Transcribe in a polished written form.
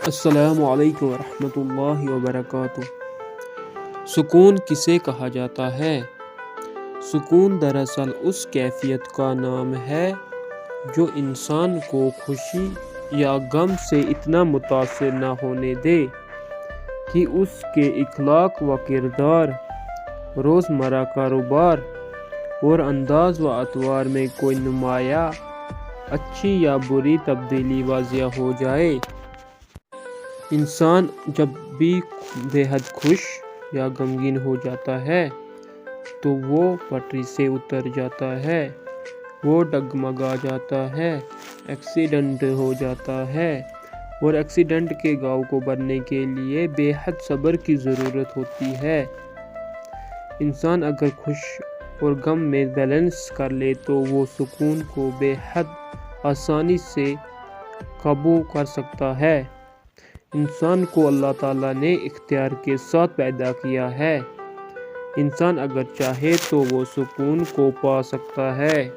السلام علیکم ورحمۃ اللہ وبرکاتہ۔ سکون کسے کہا جاتا ہے؟ سکون دراصل اس کیفیت کا نام ہے جو انسان کو خوشی یا غم سے اتنا متاثر نہ ہونے دے کہ اس کے اخلاق و کردار، روزمرہ کاروبار اور انداز و اطوار میں کوئی نمایاں اچھی یا بری تبدیلی واضح ہو جائے۔ انسان جب بھی بے حد خوش یا غمگین ہو جاتا ہے تو وہ پٹری سے اتر جاتا ہے، وہ ڈگمگا جاتا ہے، ایکسیڈنٹ ہو جاتا ہے، اور ایکسیڈنٹ کے گھاؤ کو بھرنے کے لیے بے حد صبر کی ضرورت ہوتی ہے۔ انسان اگر خوش اور غم میں بیلنس کر لے تو وہ سکون کو بے حد آسانی سے قابو کر سکتا ہے۔ انسان کو اللہ تعالیٰ نے اختیار کے ساتھ پیدا کیا ہے۔ انسان اگر چاہے تو وہ سکون کو پا سکتا ہے۔